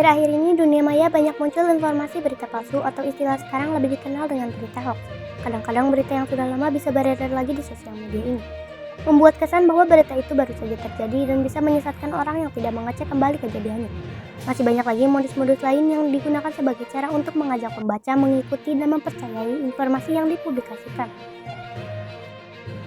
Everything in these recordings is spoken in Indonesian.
Akhir-akhir ini dunia maya banyak muncul informasi berita palsu atau istilah sekarang lebih dikenal dengan berita hoax. Kadang-kadang berita yang sudah lama bisa beredar lagi di sosial media ini, membuat kesan bahwa berita itu baru saja terjadi dan bisa menyesatkan orang yang tidak mengecek kembali kejadiannya. Masih banyak lagi modus-modus lain yang digunakan sebagai cara untuk mengajak pembaca mengikuti dan mempercayai informasi yang dipublikasikan.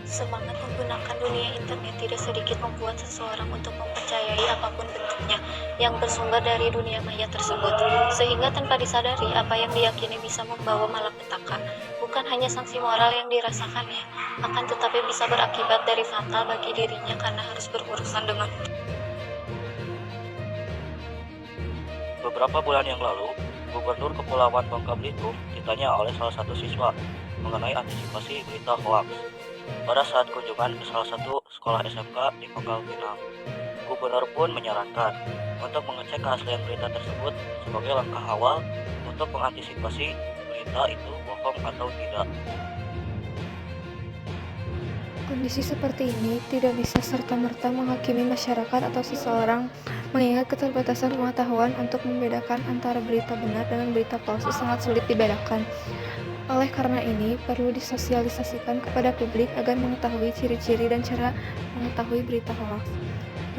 Semangat menggunakan dunia internet tidak sedikit membuat seseorang untuk mempercayai apapun bentuknya yang bersumber dari dunia maya tersebut, sehingga tanpa disadari apa yang diyakini bisa membawa malapetaka. Bukan hanya sanksi moral yang dirasakannya, akan tetapi bisa berakibat dari fatal bagi dirinya karena harus berurusan dengan itu. Beberapa bulan yang lalu, Gubernur Kepulauan Bangka Belitung ditanya oleh salah satu siswa mengenai antisipasi berita hoaks pada saat kunjungan ke salah satu sekolah SMK di Pangkal Pinang. Gubernur pun menyarankan untuk mengecek keaslian berita tersebut sebagai langkah awal untuk mengantisipasi berita itu bohong atau tidak. Kondisi seperti ini tidak bisa serta-merta menghakimi masyarakat atau seseorang, mengingat keterbatasan pengetahuan untuk membedakan antara berita benar dengan berita palsu sangat sulit dibedakan. Oleh karena ini, perlu disosialisasikan kepada publik agar mengetahui ciri-ciri dan cara mengetahui berita hoaks.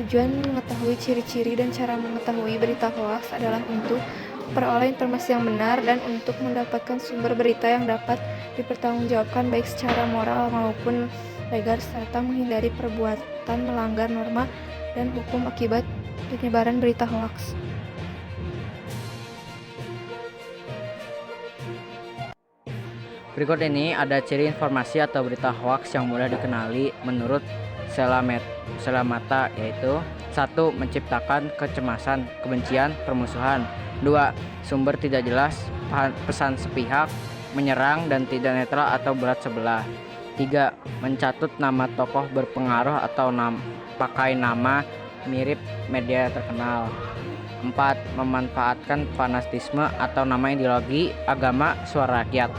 Tujuan mengetahui ciri-ciri dan cara mengetahui berita hoaks adalah untuk memperoleh informasi yang benar dan untuk mendapatkan sumber berita yang dapat dipertanggungjawabkan baik secara moral maupun legal, serta menghindari perbuatan melanggar norma dan hukum akibat penyebaran berita hoaks. Berikut ini ada ciri informasi atau berita hoaks yang mudah dikenali menurut Selamata, yaitu 1. Menciptakan kecemasan, kebencian, permusuhan. 2. Sumber tidak jelas, pesan sepihak, menyerang dan tidak netral atau berat sebelah. 3. Mencatut nama tokoh berpengaruh atau pakai nama mirip media terkenal. 4. Memanfaatkan fanatisme atau nama ideologi, agama, suara rakyat.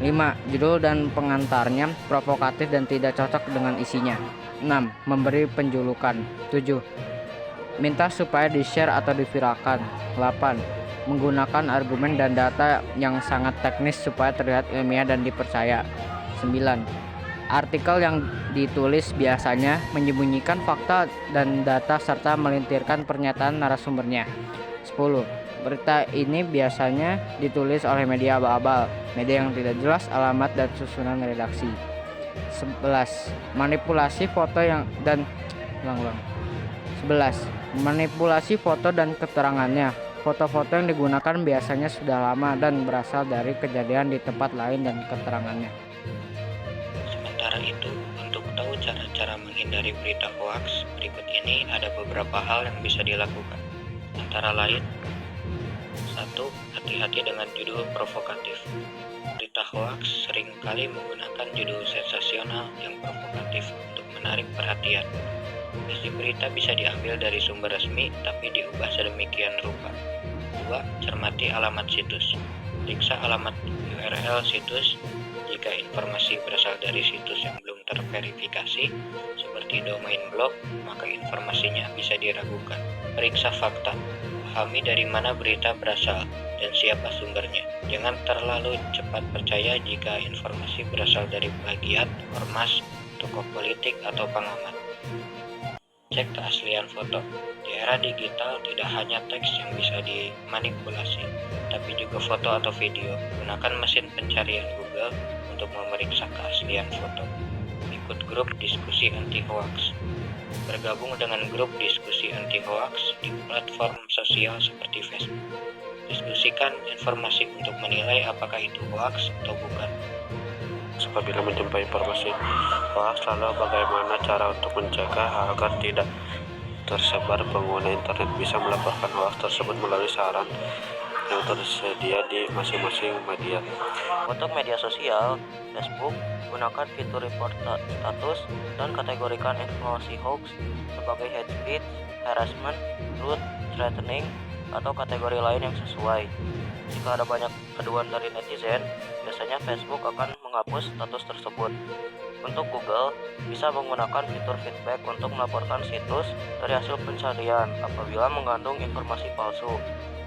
5. Judul dan pengantarnya provokatif dan tidak cocok dengan isinya. 6. Memberi penjulukan. 7. Minta supaya di-share atau diviralkan. 8. Menggunakan argumen dan data yang sangat teknis supaya terlihat ilmiah dan dipercaya. 9. Artikel yang ditulis biasanya menyembunyikan fakta dan data serta melintirkan pernyataan narasumbernya. 10. Berita ini biasanya ditulis oleh media abal-abal, media yang tidak jelas alamat dan susunan redaksi. 11. Manipulasi foto dan manipulasi foto dan keterangannya. Foto-foto yang digunakan biasanya sudah lama dan berasal dari kejadian di tempat lain dan keterangannya. Sementara itu, untuk tahu cara-cara menghindari berita hoaks, berikut ini ada beberapa hal yang bisa dilakukan. Antara lain, 1. Hati-hati dengan judul provokatif. Berita hoaks seringkali menggunakan judul sensasional yang provokatif untuk menarik perhatian. Isi berita bisa diambil dari sumber resmi tapi diubah sedemikian rupa. 2. Cermati alamat situs. Periksa alamat URL situs. Jika informasi berasal dari situs yang belum terverifikasi, seperti domain blog, maka informasinya bisa diragukan. Periksa fakta. Pahami dari mana berita berasal dan siapa sumbernya. Jangan terlalu cepat percaya jika informasi berasal dari plagiat, ormas, tokoh politik, atau pengamat. Cek keaslian foto. Di era digital tidak hanya teks yang bisa dimanipulasi, tapi juga foto atau video. Gunakan mesin pencarian Google untuk memeriksa keaslian foto. Ikut grup diskusi anti-hoax. Bergabung dengan grup diskusi anti-hoax di platform sosial seperti Facebook. Diskusikan informasi untuk menilai apakah itu hoax atau bukan. Apabila menjumpai informasi hoax, lalu bagaimana cara untuk mencegah agar tidak tersebar? Pengguna internet bisa melaporkan hoax tersebut melalui saran yang tersedia di masing-masing media. Untuk media sosial, Facebook, gunakan fitur report status dan kategorikan informasi hoax sebagai hate speech, harassment, rude, threatening, atau kategori lain yang sesuai. Jika ada banyak aduan dari netizen, biasanya Facebook akan menghapus status tersebut. Untuk Google, bisa menggunakan fitur feedback untuk melaporkan situs dari hasil pencarian apabila mengandung informasi palsu.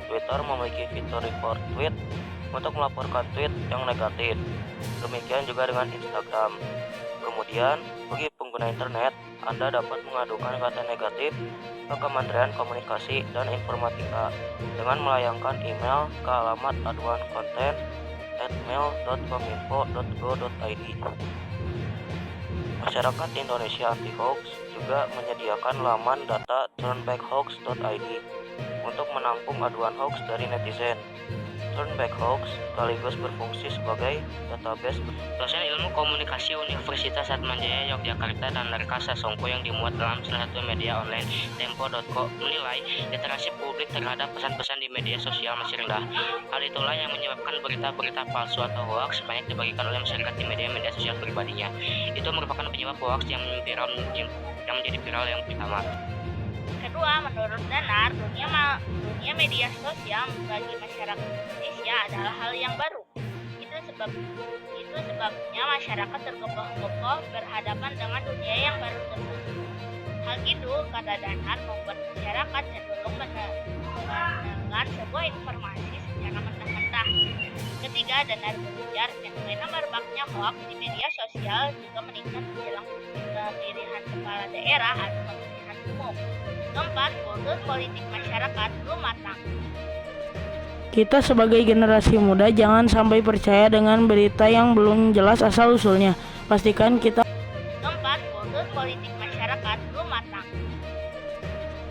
Twitter memiliki fitur report tweet untuk melaporkan tweet yang negatif. Demikian juga dengan Instagram. Kemudian, bagi pengguna internet, Anda dapat mengadukan kata negatif ke Kementerian Komunikasi dan Informatika dengan melayangkan email ke alamat aduan konten @mail.kominfo.go.id. Masyarakat Indonesia Anti Hoax juga menyediakan laman data turnbackhoax.id untuk menampung aduan hoax dari netizen. Turnback Hoax sekaligus berfungsi sebagai database dosen ilmu komunikasi Universitas Atmajaya Yogyakarta dan Reka Sasongko yang dimuat dalam salah satu media online Tempo.co menilai literasi publik terhadap pesan-pesan di media sosial masih rendah. Hal itulah yang menyebabkan berita-berita palsu atau hoax banyak dibagikan oleh masyarakat di media sosial pribadinya. Itu merupakan penyebab hoax yang menjadi viral yang pertama. Kedua, menurut Danar, dunia media sosial bagi masyarakat Indonesia adalah hal yang baru. Itu sebabnya masyarakat tergopoh-gopoh berhadapan dengan dunia yang baru tersebut. Hal itu, kata Danar, membuat masyarakat cenderung mendengar sebuah informasi secara mentah-mentah. Ketiga, Danar berujar fenomena merebaknya hoax di media sosial juga meningkat menjelang pemilihan kepala daerah atau pemilihan umum. Keempat, kultur politik masyarakat belum matang. Kita sebagai generasi muda jangan sampai percaya dengan berita yang belum jelas asal-usulnya. Pastikan kita Keempat, kultur politik masyarakat belum matang.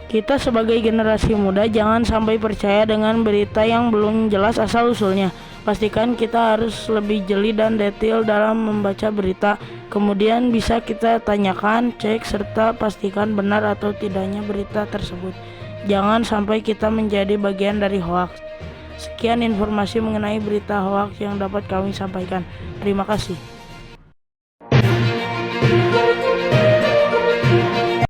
Kita sebagai generasi muda jangan sampai percaya dengan berita yang belum jelas asal-usulnya. Pastikan kita harus lebih jeli dan detail dalam membaca berita. Kemudian bisa kita tanyakan, cek, serta pastikan benar atau tidaknya berita tersebut. Jangan sampai kita menjadi bagian dari hoaks. Sekian informasi mengenai berita hoaks yang dapat kami sampaikan. Terima kasih.